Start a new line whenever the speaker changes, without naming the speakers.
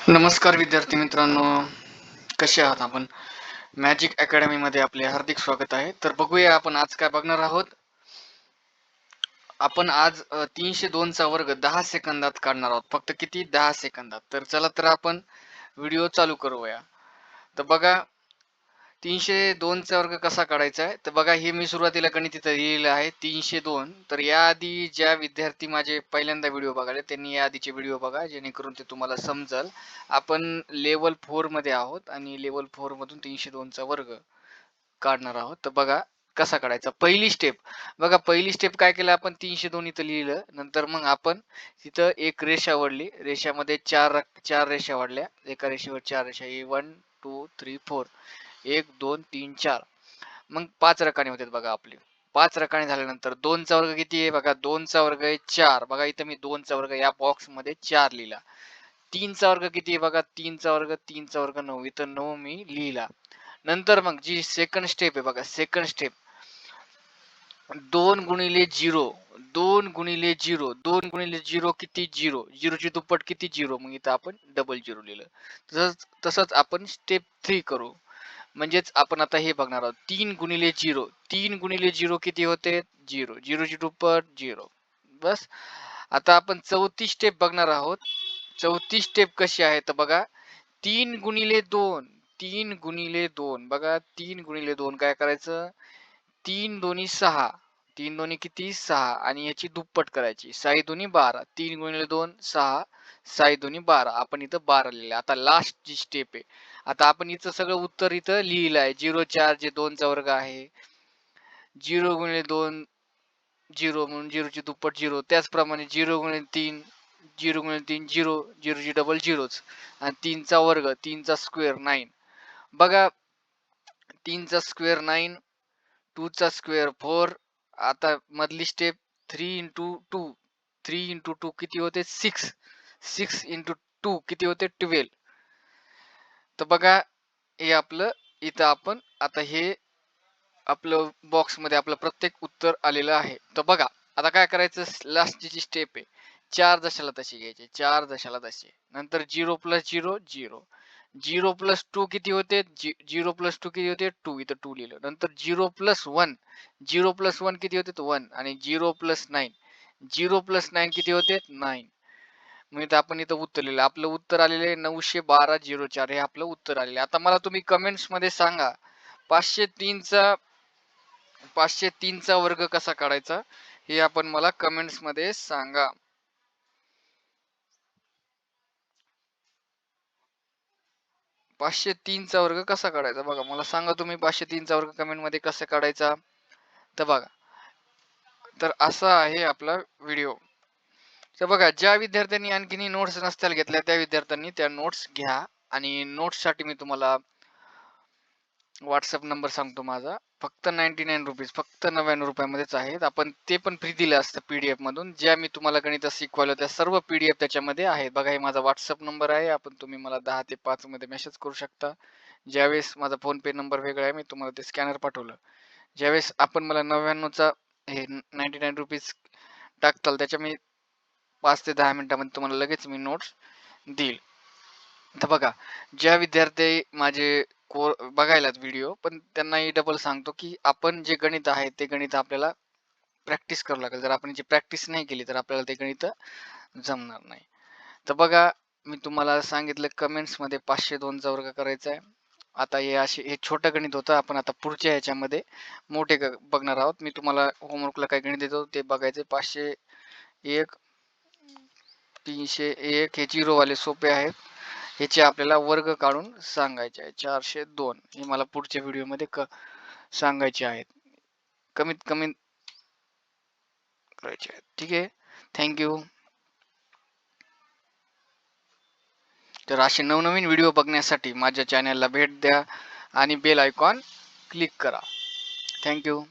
नमस्कार विद्यार्थी मित्रांनो, कसे आहात आपण? मॅजिक अकॅडमी मध्ये आपले हार्दिक स्वागत आहे. तर बघूया आपण आज काय बघणार आहोत. आपण आज 302 चा वर्ग 10 सेकंदात काढणार आहोत. फक्त किती? 10 सेकंदात. तर चला तर आपण व्हिडिओ चालू करूया. तर बघा 302 चा वर्ग कसा काढायचा आहे. तर बघा हे मी सुरुवातीला गणित इथं लिहिलेलं आहे 302. तर याआधी ज्या विद्यार्थी माझे पहिल्यांदा व्हिडिओ बघाले त्यांनी याआधीचे व्हिडिओ बघा, जेणेकरून ते तुम्हाला समजल. आपण लेवल 4 मध्ये आहोत आणि लेवल 4 मधून 302 चा वर्ग काढणार आहोत. तर बघा कसा काढायचा. पहिली स्टेप बघा, पहिली स्टेप काय केलं आपण, 302 इथं लिहिलं. नंतर मग आपण तिथं एक रेषा ओढली. रेषामध्ये चार रेषा ओढल्या. एका रेषेवर चार रेषा, 1 2 3 4, 1 2 3 4. मग 5 रकाने होतात बघा आपले. 5 रकाने झाल्यानंतर 2 चा वर्ग किती आहे बघा, 2 चा वर्ग आहे 4. बघा इथं मी 2 चा वर्ग या बॉक्स मध्ये 4 लिहिला. 3 चा वर्ग किती आहे बघा, 3 चा वर्ग 9. इथं 9 मी लिहिला. नंतर मग जी सेकंड स्टेप आहे बघा, सेकंड स्टेप 2 गुणिले 0, 2 गुणिले 0, 2 गुणिले 0 किती? 0. 0 ची दुप्पट किती? 0. मग इथं आपण डबल 0 लिहिलं. तसंच आपण स्टेप 3 करू. म्हणजेच आपण आता हे बघणार आहोत. 3 गुणिले 0, 3 गुणिले 0 किती होते? 0. 0 ची दुप्पट 0. बस. आता आपण चौथी स्टेप बघणार आहोत. चौथी स्टेप कशी आहे तर बघा, 3 गुणिले 2, 3 गुणिले 2. बघा 3 गुणिले 2 काय करायचं? 3 दोन्ही 6, 3 दोन्ही किती? 6. आणि याची दुप्पट करायची. 6 दोन्ही 12. 3 गुणिले 2 6, 6 दोन्ही 12. आपण इथं 12 लिहिलं. आता लास्ट जी स्टेप आहे. आता आपण इथं सगळं उत्तर इथं लिहिलं आहे. 0 4 जे 2 चा वर्ग आहे. 0 गुणिले 2 0, म्हणून 0 ची दुप्पट 0. त्याचप्रमाणे 0 गुणिले 3 0 गुणिले 3 0, 0 ची डबल 0च. आणि 3 चा वर्ग, 3 चा स्क्वेअर 9. बघा 3 चा स्क्वेअर 9, 2 चा स्क्वेअर 4. आता मधली स्टेप 3 इंटू 2, 3 इंटू 2 किती होते? 6. 6 इंटू 2 किती होते? 12. तर बघा हे आपलं इथं आपण आता हे आपलं बॉक्स मध्ये आपलं प्रत्येक उत्तर आलेलं आहे. तर बघा आता काय करायचं, लास्ट जी स्टेप आहे, 4 दशाला तशी घ्यायची, 4 दशाला तशी. नंतर 0 प्लस 0 0. 0 प्लस 2 किती होते? 0 प्लस 2 किती होते? 2. इथं 2 लिहिलं. नंतर 0 प्लस 1, 0 प्लस 1 किती होते? 1. आणि 0 प्लस 9, 0 प्लस 9 किती होते? 9. मग इथं आपण इथं उत्तर लिहिलं. आपलं उत्तर आलेलं आहे 912.04. हे आपलं उत्तर आलेलं आहे. आता मला तुम्ही कमेंट्स मध्ये सांगा, 503 चा वर्ग कसा काढायचा, हे आपण मला कमेंट्स मध्ये सांगा. 503 चा वर्ग कसा काढायचा बघा, मला सांगा तुम्ही. 503 चा वर्ग कमेंट मध्ये कसा काढायचा. तर बघा, तर असा आहे आपला व्हिडिओ. तर बघा, ज्या विद्यार्थ्यांनी आणखीन नोट्स नसतील घेतल्या त्या विद्यार्थ्यांनी त्या नोट्स घ्या. आणि नोट्स साठी मी तुम्हाला व्हॉट्सअप नंबर सांगतो माझा. फक्त 99 रुपीज, फक्त 99 रुपयामध्येच आहेत. आपण ते पण फ्री दिलं असतं पीडीएफ मधून. ज्या मी तुम्हाला गणित शिकवलं त्या सर्व पीडीएफ त्याच्यामध्ये आहेत. बघा हे माझा व्हॉट्सअप नंबर आहे. आपण तुम्ही मला 10 ते 5 मध्ये मेसेज करू शकता. ज्यावेळेस माझा फोन पे नंबर वेगळा आहे, मी तुम्हाला ते स्कॅनर पाठवलं. ज्यावेळेस आपण मला 99चा हे 99 रुपीज टाकताल, त्याच्या मी 5 ते 10 मिनिटामध्ये तुम्हाला लगेच मी नोट्स देईल. तर बघा, ज्या विद्यार्थी माझे बघायलात व्हिडिओ, पण त्यांनाही डबल सांगतो की आपण जे गणित आहे ते गणित आपल्याला प्रॅक्टिस करावं लागेल. जर आपण जी प्रॅक्टिस नाही केली तर आपल्याला ते गणित जमणार नाही. तर बघा, मी तुम्हाला सांगितलं कमेंट्स मध्ये 502 चा वर्ग करायचा आहे. आता हे छोटं गणित होतं. आपण आता पुढच्या ह्याच्यामध्ये मोठे बघणार आहोत. मी तुम्हाला होमवर्कला काय गणित देतो ते बघायचे. 501, 301 हे झिरोवाले सोपे आहेत. ह्याचे आपल्याला वर्ग काढून सांगायचे आहे. 402 हे मला पुढच्या व्हिडिओमध्ये सांगायचे आहेत. कमीत कमी करायचे आहेत. ठीक आहे, थँक्यू. तर असे नवनवीन व्हिडिओ बघण्यासाठी माझ्या चॅनलला भेट द्या आणि बेल आयकॉन क्लिक करा. थँक्यू.